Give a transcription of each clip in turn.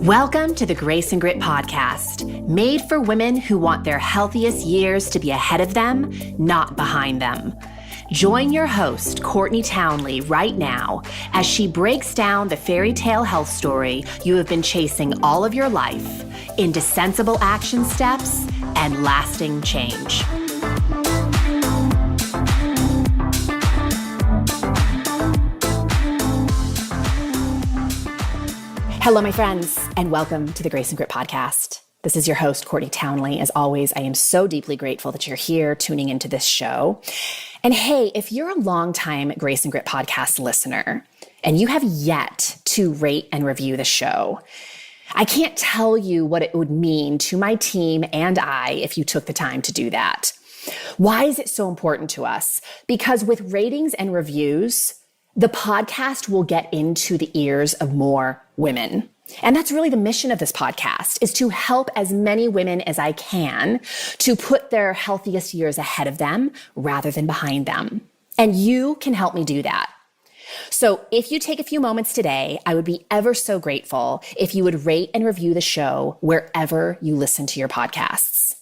Welcome to the Grace and Grit podcast, made for women who want their healthiest years to be ahead of them, not behind them. Join your host, Courtney Townley, right now as she breaks down the fairy tale health story you have been chasing all of your life into sensible action steps and lasting change. Hello, my friends, and welcome to the Grace and Grit podcast. This is your host, Courtney Townley. As always, I am so deeply grateful that you're here tuning into this show. And hey, if you're a longtime Grace and Grit podcast listener and you have yet to rate and review the show, I can't tell you what it would mean to my team and I if you took the time to do that. Why is it so important to us? Because with ratings and reviews, the podcast will get into the ears of more women. And that's really the mission of this podcast, is to help as many women as I can to put their healthiest years ahead of them rather than behind them. And you can help me do that. So if you take a few moments today, I would be ever so grateful if you would rate and review the show wherever you listen to your podcasts.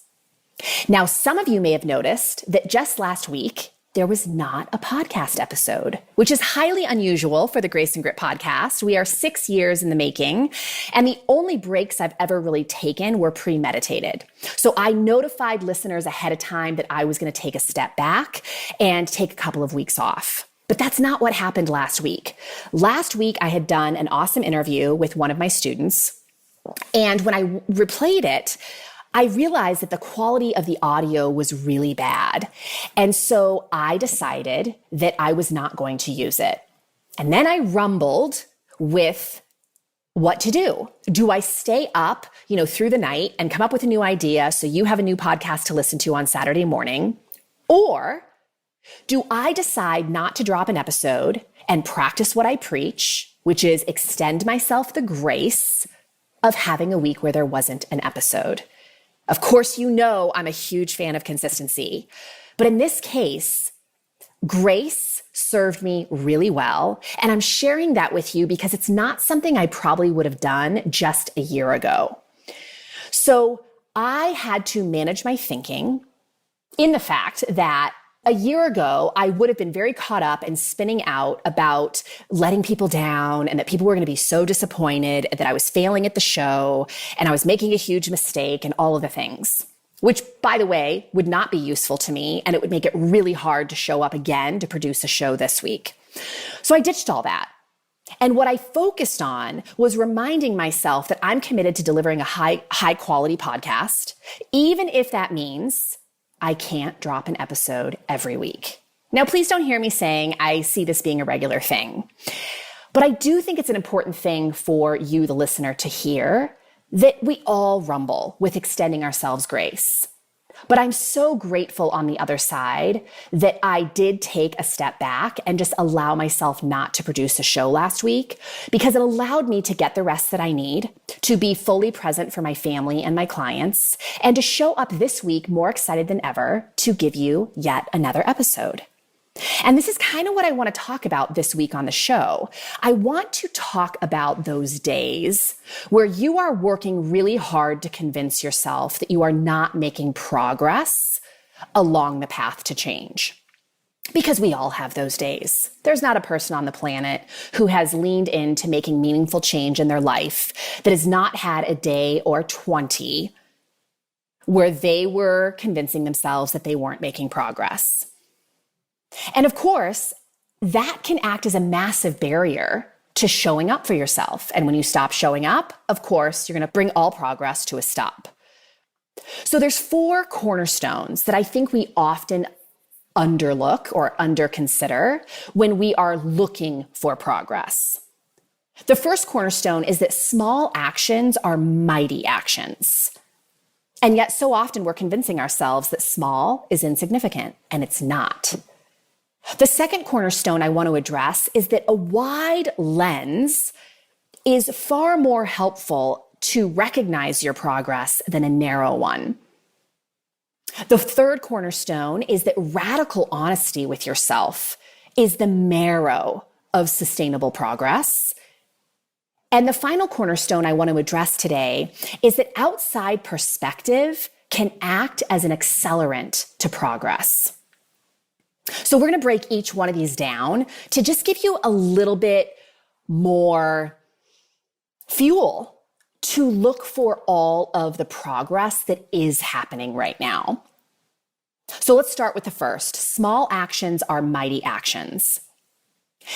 Now, some of you may have noticed that just last week, there was not a podcast episode, which is highly unusual for the Grace and Grit podcast. We are 6 years in the making, and the only breaks I've ever really taken were premeditated. So I notified listeners ahead of time that I was going to take a step back and take a couple of weeks off. But that's not what happened last week. Last week, I had done an awesome interview with one of my students, and when I replayed it, I realized that the quality of the audio was really bad. And so I decided that I was not going to use it. And then I rumbled with what to do. Do I stay up, through the night and come up with a new idea so you have a new podcast to listen to on Saturday morning? Or do I decide not to drop an episode and practice what I preach, which is extend myself the grace of having a week where there wasn't an episode? Of course, I'm a huge fan of consistency, but in this case, grace served me really well. And I'm sharing that with you because it's not something I probably would have done just a year ago. So I had to manage my thinking in the fact that a year ago, I would have been very caught up in spinning out about letting people down and that people were going to be so disappointed that I was failing at the show and I was making a huge mistake and all of the things, which, by the way, would not be useful to me, and it would make it really hard to show up again to produce a show this week. So I ditched all that. And what I focused on was reminding myself that I'm committed to delivering a high quality podcast, even if that means I can't drop an episode every week. Now, please don't hear me saying I see this being a regular thing, but I do think it's an important thing for you, the listener, to hear that we all rumble with extending ourselves grace. But I'm so grateful on the other side that I did take a step back and just allow myself not to produce a show last week, because it allowed me to get the rest that I need, to be fully present for my family and my clients, and to show up this week more excited than ever to give you yet another episode. And this is kind of what I want to talk about this week on the show. I want to talk about those days where you are working really hard to convince yourself that you are not making progress along the path to change. Because we all have those days. There's not a person on the planet who has leaned into making meaningful change in their life that has not had a day or 20 where they were convincing themselves that they weren't making progress. And of course, that can act as a massive barrier to showing up for yourself. And when you stop showing up, of course, you're going to bring all progress to a stop. So there's 4 cornerstones that I think we often underlook or underconsider when we are looking for progress. The first cornerstone is that small actions are mighty actions. And yet so often we're convincing ourselves that small is insignificant, and it's not. The second cornerstone I want to address is that a wide lens is far more helpful to recognize your progress than a narrow one. The third cornerstone is that radical honesty with yourself is the marrow of sustainable progress. And the final cornerstone I want to address today is that outside perspective can act as an accelerant to progress. So we're going to break each one of these down to just give you a little bit more fuel to look for all of the progress that is happening right now. So let's start with the first. Small actions are mighty actions.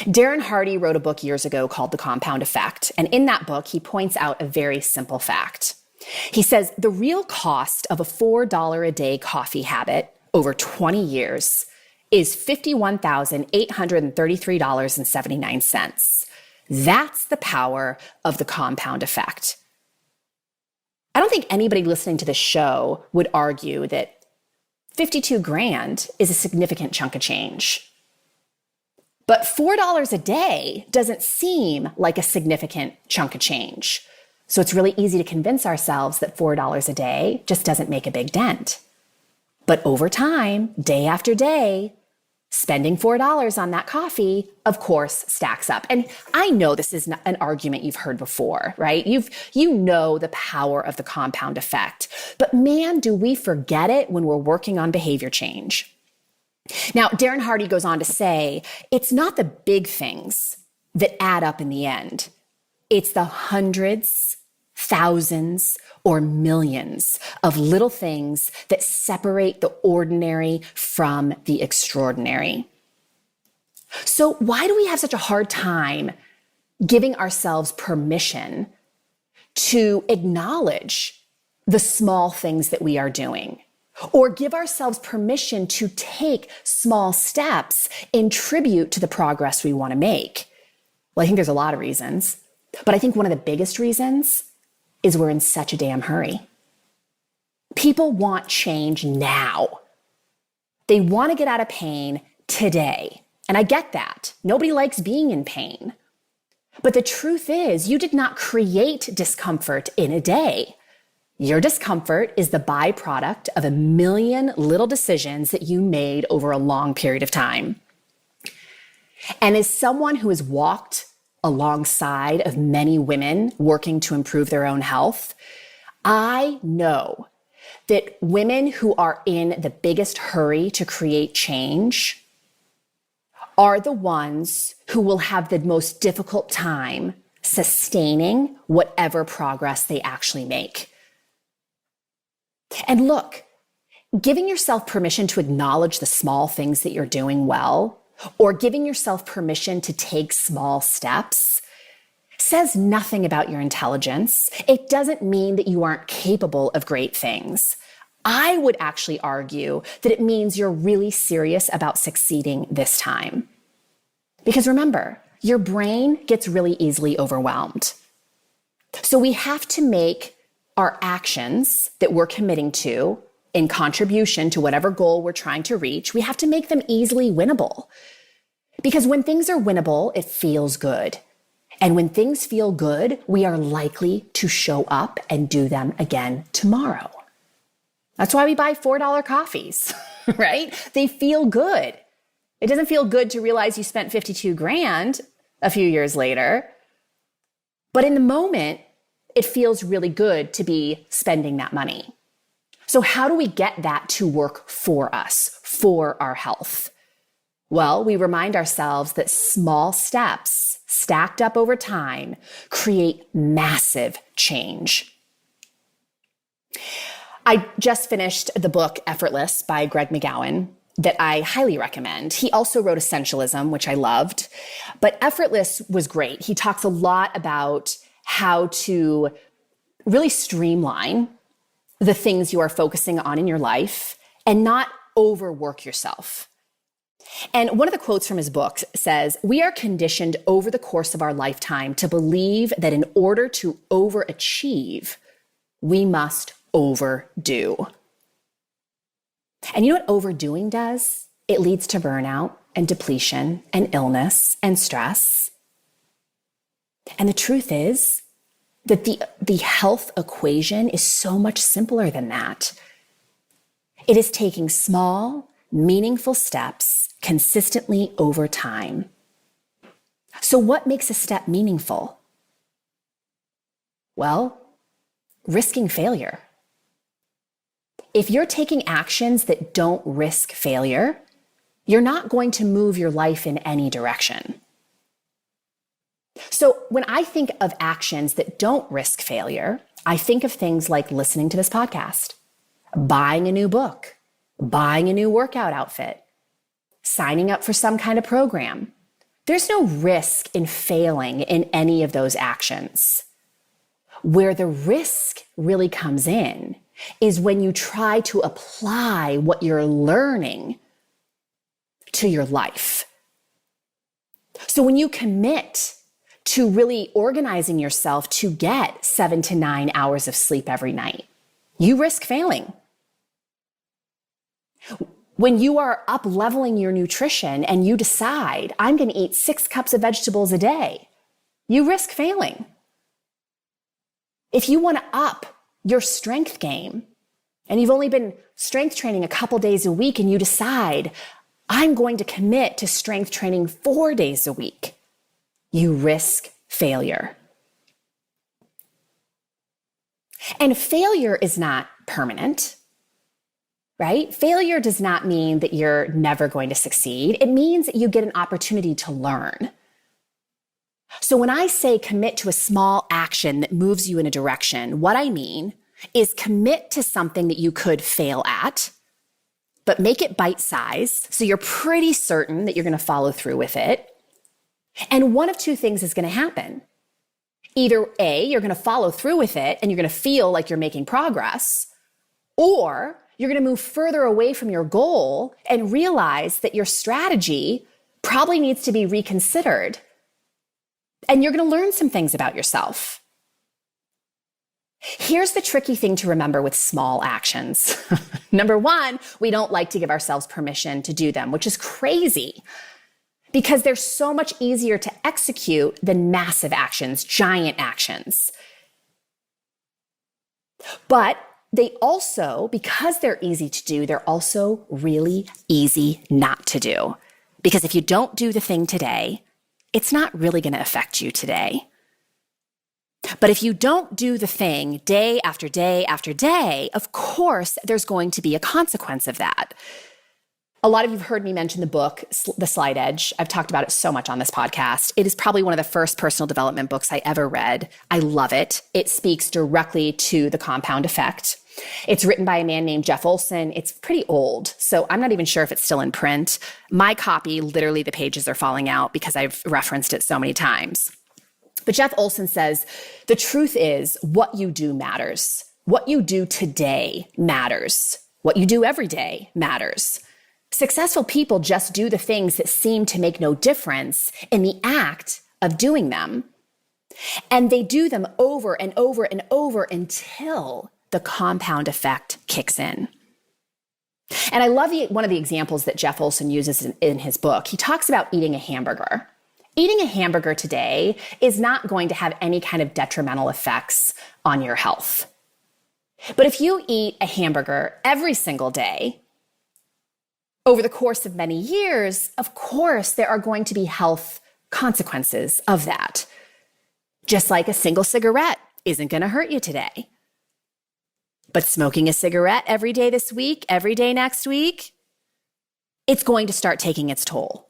Darren Hardy wrote a book years ago called The Compound Effect. And in that book, he points out a very simple fact. He says the real cost of a $4 a day coffee habit over 20 years is $51,833.79. That's the power of the compound effect. I don't think anybody listening to this show would argue that 52 grand is a significant chunk of change. But $4 a day doesn't seem like a significant chunk of change. So it's really easy to convince ourselves that $4 a day just doesn't make a big dent. But over time, day after day, spending $4 on that coffee, of course, stacks up. And I know this is an argument you've heard before, right? You know the power of the compound effect. But man, do we forget it when we're working on behavior change. Now, Darren Hardy goes on to say, it's not the big things that add up in the end. It's the hundreds, thousands, or millions of little things that separate the ordinary from the extraordinary. So why do we have such a hard time giving ourselves permission to acknowledge the small things that we are doing? Or give ourselves permission to take small steps in tribute to the progress we want to make? Well, I think there's a lot of reasons, but I think one of the biggest reasons is we're in such a damn hurry. People want change now. They want to get out of pain today. And I get that. Nobody likes being in pain. But the truth is, you did not create discomfort in a day. Your discomfort is the byproduct of a million little decisions that you made over a long period of time. And as someone who has walked alongside of many women working to improve their own health, I know that women who are in the biggest hurry to create change are the ones who will have the most difficult time sustaining whatever progress they actually make. And look, giving yourself permission to acknowledge the small things that you're doing well, or giving yourself permission to take small steps, says nothing about your intelligence. It doesn't mean that you aren't capable of great things. I would actually argue that it means you're really serious about succeeding this time. Because remember, your brain gets really easily overwhelmed. So we have to make our actions that we're committing to in contribution to whatever goal we're trying to reach, we have to make them easily winnable. Because when things are winnable, it feels good. And when things feel good, we are likely to show up and do them again tomorrow. That's why we buy $4 coffees, right? They feel good. It doesn't feel good to realize you spent 52 grand a few years later. But in the moment, it feels really good to be spending that money. So how do we get that to work for us, for our health? Well, we remind ourselves that small steps stacked up over time create massive change. I just finished the book Effortless by Greg McGowan that I highly recommend. He also wrote Essentialism, which I loved, but Effortless was great. He talks a lot about how to really streamline the things you are focusing on in your life and not overwork yourself. And one of the quotes from his book says, "We are conditioned over the course of our lifetime to believe that in order to overachieve, we must overdo." And you know what overdoing does? It leads to burnout and depletion and illness and stress. And the truth is that the health equation is so much simpler than that. It is taking small, meaningful steps consistently over time. So what makes a step meaningful? Well, risking failure. If you're taking actions that don't risk failure, you're not going to move your life in any direction. So when I think of actions that don't risk failure, I think of things like listening to this podcast, buying a new book, buying a new workout outfit, signing up for some kind of program. There's no risk in failing in any of those actions. Where the risk really comes in is when you try to apply what you're learning to your life. So when you commit to really organizing yourself to get 7 to 9 hours of sleep every night, you risk failing. When you are up leveling your nutrition and you decide, I'm going to eat 6 cups of vegetables a day, you risk failing. If you want to up your strength game and you've only been strength training a couple days a week and you decide, I'm going to commit to strength training 4 days a week, you risk failure. And failure is not permanent, right? Failure does not mean that you're never going to succeed. It means that you get an opportunity to learn. So when I say commit to a small action that moves you in a direction, what I mean is commit to something that you could fail at, but make it bite-sized so you're pretty certain that you're going to follow through with it. And one of two things is going to happen. Either A, you're going to follow through with it and you're going to feel like you're making progress, or you're going to move further away from your goal and realize that your strategy probably needs to be reconsidered. And you're going to learn some things about yourself. Here's the tricky thing to remember with small actions. Number one, we don't like to give ourselves permission to do them, which is crazy because they're so much easier to execute than massive actions, giant actions. But they also, because they're easy to do, they're also really easy not to do. Because if you don't do the thing today, it's not really going to affect you today. But if you don't do the thing day after day after day, of course, there's going to be a consequence of that. A lot of you have heard me mention the book, The Slight Edge. I've talked about it so much on this podcast. It is probably one of the first personal development books I ever read. I love it. It speaks directly to the compound effect. It's written by a man named Jeff Olson. It's pretty old, so I'm not even sure if it's still in print. My copy, literally the pages are falling out because I've referenced it so many times. But Jeff Olson says, the truth is what you do matters. What you do today matters. What you do every day matters. Successful people just do the things that seem to make no difference in the act of doing them. And they do them over and over and over until the compound effect kicks in. And I love one of the examples that Jeff Olson uses in his book. He talks about eating a hamburger. Eating a hamburger today is not going to have any kind of detrimental effects on your health. But if you eat a hamburger every single day, over the course of many years, of course, there are going to be health consequences of that. Just like a single cigarette isn't going to hurt you today. But smoking a cigarette every day this week, every day next week, it's going to start taking its toll.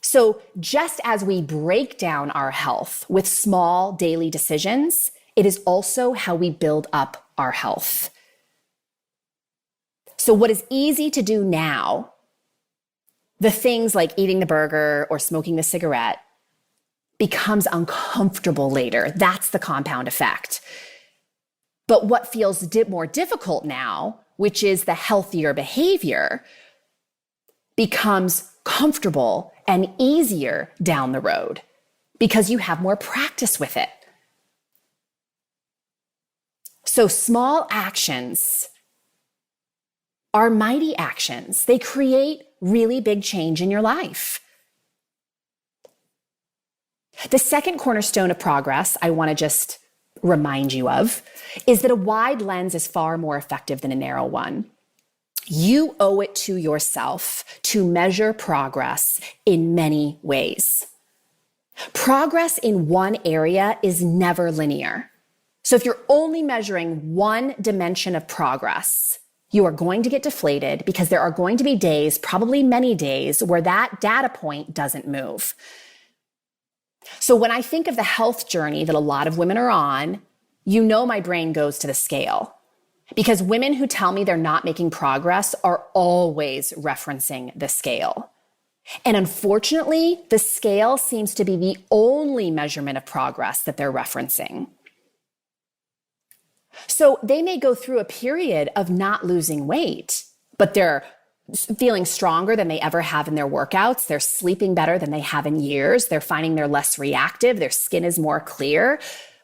So just as we break down our health with small daily decisions, it is also how we build up our health. So what is easy to do now, the things like eating the burger or smoking the cigarette, becomes uncomfortable later. That's the compound effect. But what feels more difficult now, which is the healthier behavior, becomes comfortable and easier down the road because you have more practice with it. So small actions are mighty actions. They create really big change in your life. The second cornerstone of progress I want to just remind you of is that a wide lens is far more effective than a narrow one. You owe it to yourself to measure progress in many ways. Progress in one area is never linear. So if you're only measuring one dimension of progress, you are going to get deflated because there are going to be days, probably many days, where that data point doesn't move. So when I think of the health journey that a lot of women are on, you know my brain goes to the scale. Because women who tell me they're not making progress are always referencing the scale. And unfortunately, the scale seems to be the only measurement of progress that they're referencing. So they may go through a period of not losing weight, but they're feeling stronger than they ever have in their workouts. They're sleeping better than they have in years. They're finding they're less reactive. Their skin is more clear.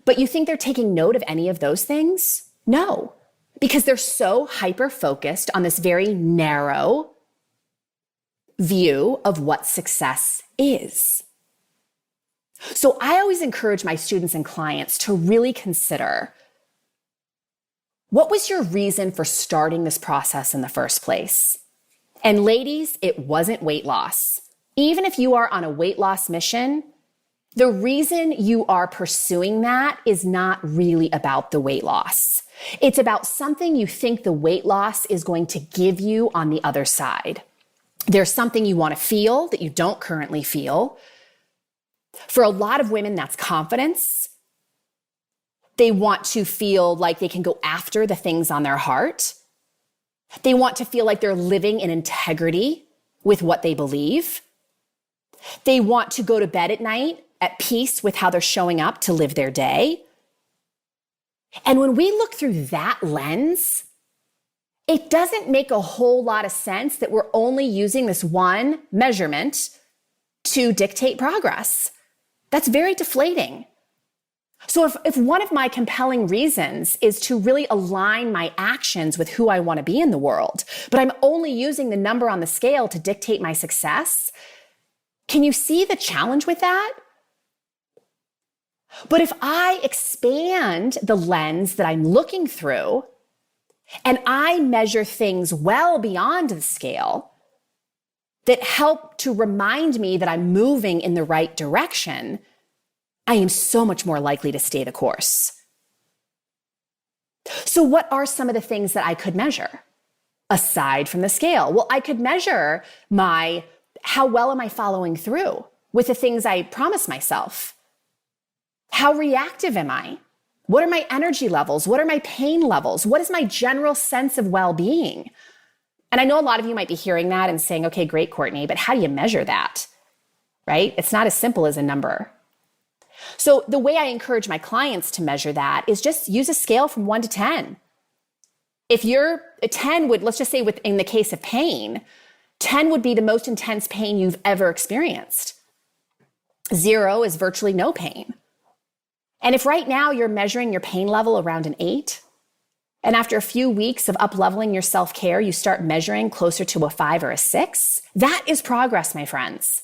But you think they're taking note of any of those things? No, because they're so hyper-focused on this very narrow view of what success is. So I always encourage my students and clients to really consider, what was your reason for starting this process in the first place? And ladies, it wasn't weight loss. Even if you are on a weight loss mission, the reason you are pursuing that is not really about the weight loss. It's about something you think the weight loss is going to give you on the other side. There's something you want to feel that you don't currently feel. For a lot of women, that's confidence. They want to feel like they can go after the things on their heart. They want to feel like they're living in integrity with what they believe. They want to go to bed at night at peace with how they're showing up to live their day. And when we look through that lens, it doesn't make a whole lot of sense that we're only using this one measurement to dictate progress. That's very deflating. So if one of my compelling reasons is to really align my actions with who I want to be in the world, but I'm only using the number on the scale to dictate my success, can you see the challenge with that? But if I expand the lens that I'm looking through and I measure things well beyond the scale that help to remind me that I'm moving in the right direction, I am so much more likely to stay the course. So what are some of the things that I could measure aside from the scale? Well, I could measure how well am I following through with the things I promise myself? How reactive am I? What are my energy levels? What are my pain levels? What is my general sense of well-being? And I know a lot of you might be hearing that and saying, okay, great, Courtney, but how do you measure that? Right? It's not as simple as a number. So the way I encourage my clients to measure that is just use a scale from 1 to 10. If you're a 10 would, let's just say in the case of pain, 10 would be the most intense pain you've ever experienced. 0 is virtually no pain. And if right now you're measuring your pain level around an 8, and after a few weeks of up-leveling your self-care, you start measuring closer to a 5 or a 6, that is progress, my friends.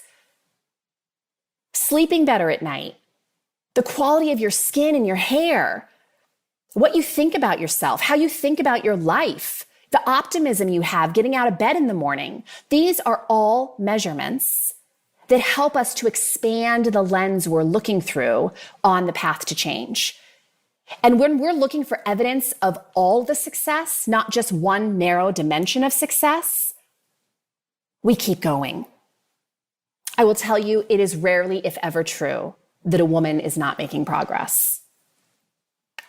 Sleeping better at night, the quality of your skin and your hair, what you think about yourself, how you think about your life, the optimism you have getting out of bed in the morning. These are all measurements that help us to expand the lens we're looking through on the path to change. And when we're looking for evidence of all the success, not just one narrow dimension of success, we keep going. I will tell you, it is rarely, if ever, true that a woman is not making progress.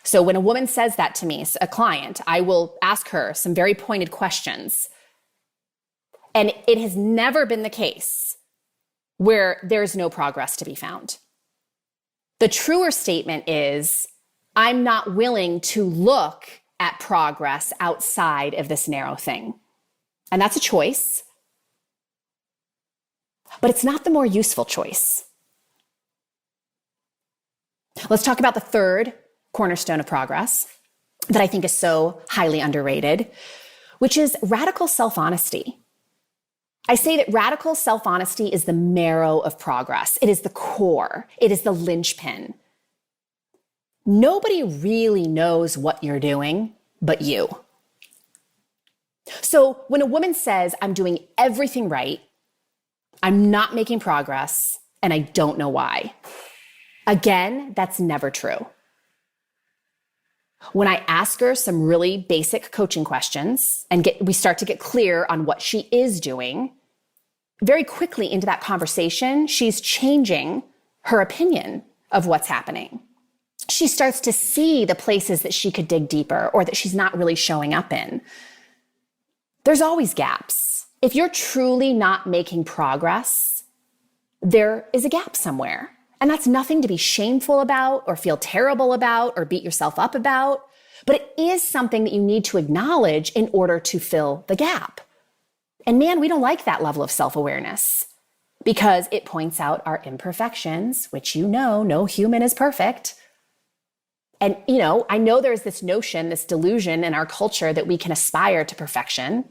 So when a woman says that to me, a client, I will ask her some very pointed questions. And it has never been the case where there's no progress to be found. The truer statement is, I'm not willing to look at progress outside of this narrow thing. And that's a choice, but it's not the more useful choice. Let's talk about the third cornerstone of progress that I think is so highly underrated, which is radical self-honesty. I say that radical self-honesty is the marrow of progress. It is the core. It is the linchpin. Nobody really knows what you're doing but you. So when a woman says, I'm doing everything right, I'm not making progress, and I don't know why. Again, that's never true. When I ask her some really basic coaching questions and we start to get clear on what she is doing, very quickly into that conversation, she's changing her opinion of what's happening. She starts to see the places that she could dig deeper or that she's not really showing up in. There's always gaps. If you're truly not making progress, there is a gap somewhere. And that's nothing to be shameful about or feel terrible about or beat yourself up about, but it is something that you need to acknowledge in order to fill the gap. And man, we don't like that level of self-awareness because it points out our imperfections, which no human is perfect. And, I know there's this notion, this delusion in our culture that we can aspire to perfection.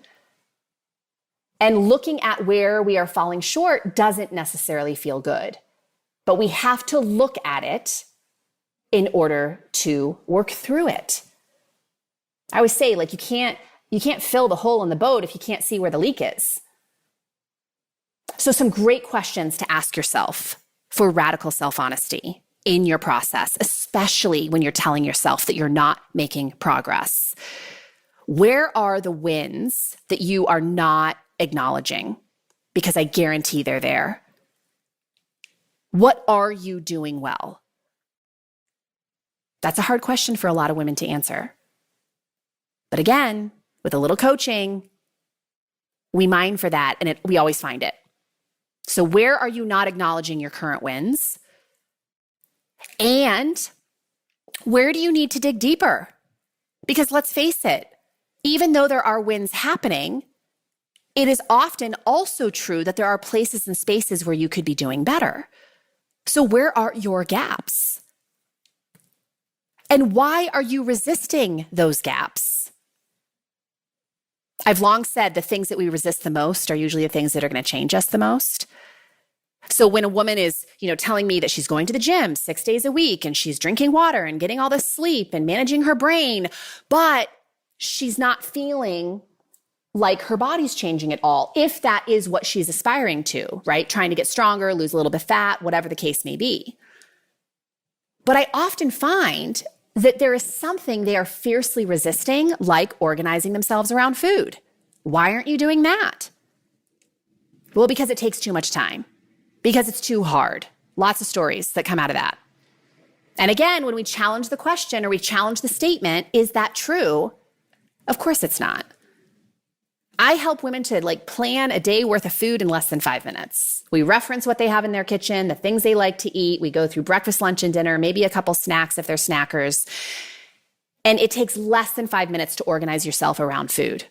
And looking at where we are falling short doesn't necessarily feel good. But we have to look at it in order to work through it. I always say, you can't fill the hole in the boat if you can't see where the leak is. So some great questions to ask yourself for radical self-honesty in your process, especially when you're telling yourself that you're not making progress. Where are the wins that you are not acknowledging? Because I guarantee they're there. What are you doing well? That's a hard question for a lot of women to answer. But again, with a little coaching, we mine for that and we always find it. So where are you not acknowledging your current wins? And where do you need to dig deeper? Because let's face it, even though there are wins happening, it is often also true that there are places and spaces where you could be doing better. So where are your gaps? And why are you resisting those gaps? I've long said the things that we resist the most are usually the things that are going to change us the most. So when a woman is, telling me that she's going to the gym 6 days a week and she's drinking water and getting all this sleep and managing her brain, but she's not feeling like her body's changing at all, if that is what she's aspiring to, right? Trying to get stronger, lose a little bit of fat, whatever the case may be. But I often find that there is something they are fiercely resisting, like organizing themselves around food. Why aren't you doing that? Well, because it takes too much time, because it's too hard. Lots of stories that come out of that. And again, when we challenge the question or we challenge the statement, is that true? Of course it's not. I help women to plan a day worth of food in less than 5 minutes. We reference what they have in their kitchen, the things they like to eat. We go through breakfast, lunch, and dinner, maybe a couple snacks if they're snackers. And it takes less than 5 minutes to organize yourself around food.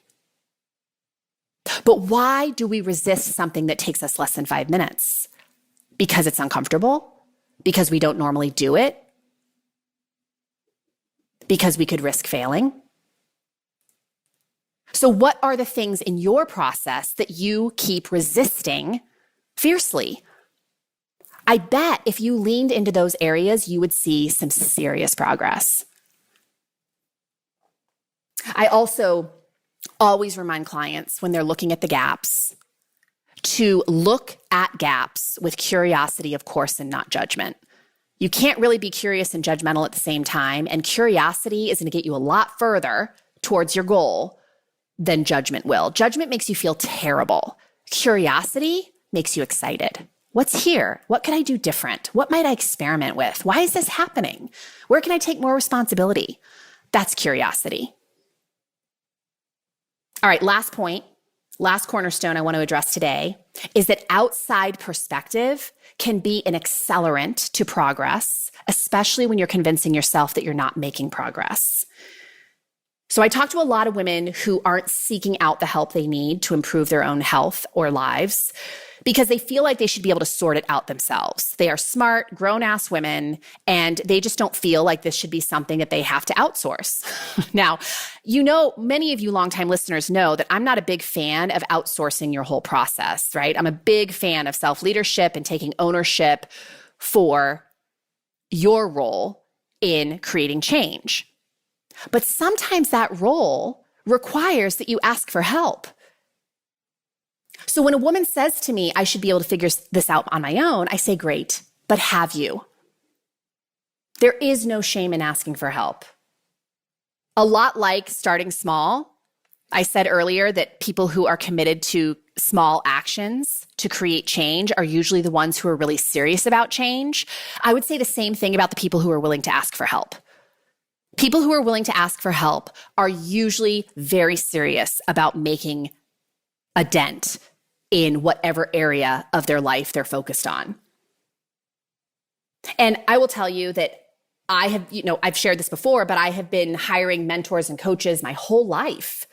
But why do we resist something that takes us less than 5 minutes? Because it's uncomfortable? Because we don't normally do it? Because we could risk failing? So what are the things in your process that you keep resisting fiercely? I bet if you leaned into those areas, you would see some serious progress. I also always remind clients when they're looking at the gaps to look at gaps with curiosity, of course, and not judgment. You can't really be curious and judgmental at the same time, and curiosity is going to get you a lot further towards your goal than judgment will. Judgment makes you feel terrible. Curiosity makes you excited. What's here? What could I do different? What might I experiment with? Why is this happening? Where can I take more responsibility? That's curiosity. All right, last point, last cornerstone I want to address today is that outside perspective can be an accelerant to progress, especially when you're convincing yourself that you're not making progress. So I talk to a lot of women who aren't seeking out the help they need to improve their own health or lives because they feel like they should be able to sort it out themselves. They are smart, grown-ass women, and they just don't feel like this should be something that they have to outsource. Now, many of you longtime listeners know that I'm not a big fan of outsourcing your whole process, right? I'm a big fan of self-leadership and taking ownership for your role in creating change. But sometimes that role requires that you ask for help. So when a woman says to me, I should be able to figure this out on my own, I say, great, but have you? There is no shame in asking for help. A lot like starting small. I said earlier that people who are committed to small actions to create change are usually the ones who are really serious about change. I would say the same thing about the people who are willing to ask for help. People who are willing to ask for help are usually very serious about making a dent in whatever area of their life they're focused on. And I will tell you that I've shared this before, but I have been hiring mentors and coaches my whole life.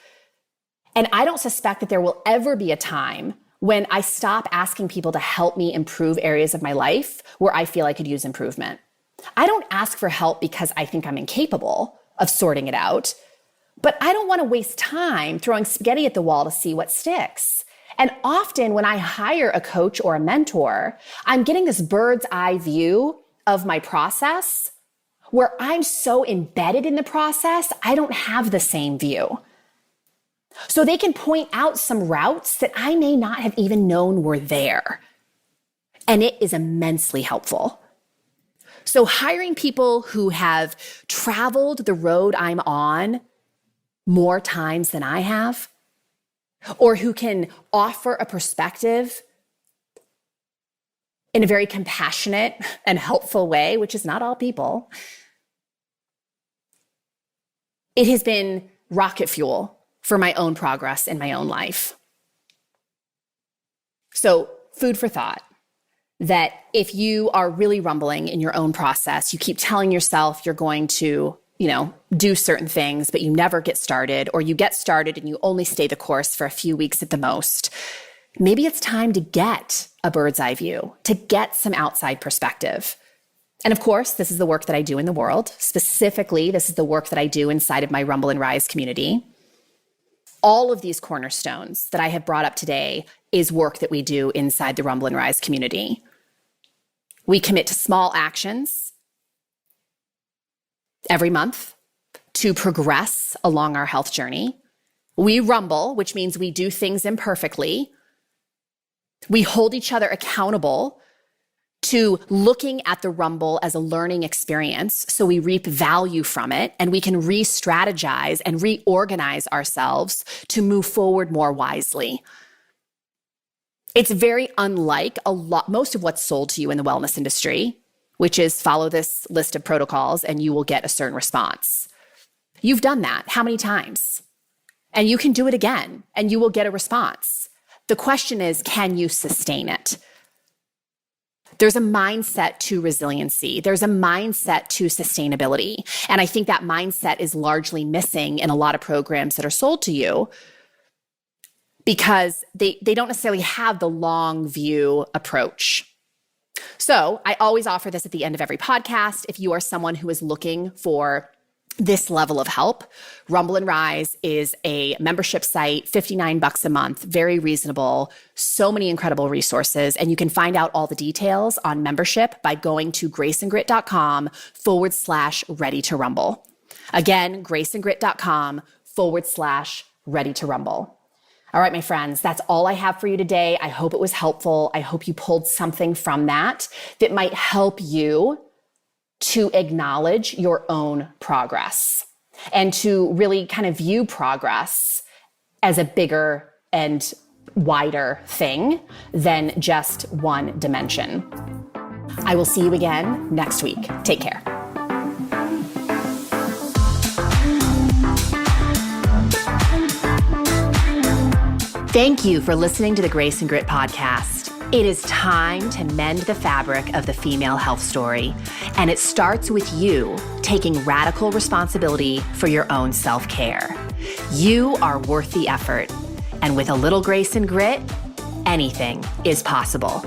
And I don't suspect that there will ever be a time when I stop asking people to help me improve areas of my life where I feel I could use improvement. I don't ask for help because I think I'm incapable of sorting it out, but I don't want to waste time throwing spaghetti at the wall to see what sticks. And often when I hire a coach or a mentor, I'm getting this bird's eye view of my process where I'm so embedded in the process, I don't have the same view. So they can point out some routes that I may not have even known were there. And it is immensely helpful. So hiring people who have traveled the road I'm on more times than I have, or who can offer a perspective in a very compassionate and helpful way, which is not all people, it has been rocket fuel for my own progress in my own life. So, food for thought, that if you are really rumbling in your own process, you keep telling yourself you're going to, do certain things, but you never get started, or you get started and you only stay the course for a few weeks at the most, maybe it's time to get a bird's eye view, to get some outside perspective. And of course, this is the work that I do in the world. Specifically, this is the work that I do inside of my Rumble and Rise community. All of these cornerstones that I have brought up today is work that we do inside the Rumble and Rise community. We commit to small actions every month to progress along our health journey. We rumble, which means we do things imperfectly. We hold each other accountable to looking at the rumble as a learning experience, so we reap value from it, and we can re-strategize and reorganize ourselves to move forward more wisely. It's very unlike most of what's sold to you in the wellness industry, which is follow this list of protocols and you will get a certain response. You've done that how many times? And you can do it again and you will get a response. The question is, can you sustain it? There's a mindset to resiliency. There's a mindset to sustainability. And I think that mindset is largely missing in a lot of programs that are sold to you because they don't necessarily have the long view approach. So I always offer this at the end of every podcast. If you are someone who is looking for this level of help, Rumble and Rise is a membership site, $59 a month, very reasonable, so many incredible resources. And you can find out all the details on membership by going to graceandgrit.com/ready to rumble. Again, graceandgrit.com/ready to rumble. All right, my friends, that's all I have for you today. I hope it was helpful. I hope you pulled something from that might help you to acknowledge your own progress and to really kind of view progress as a bigger and wider thing than just one dimension. I will see you again next week. Take care. Thank you for listening to the Grace and Grit podcast. It is time to mend the fabric of the female health story, and it starts with you taking radical responsibility for your own self-care. You are worth the effort, and with a little grace and grit, anything is possible.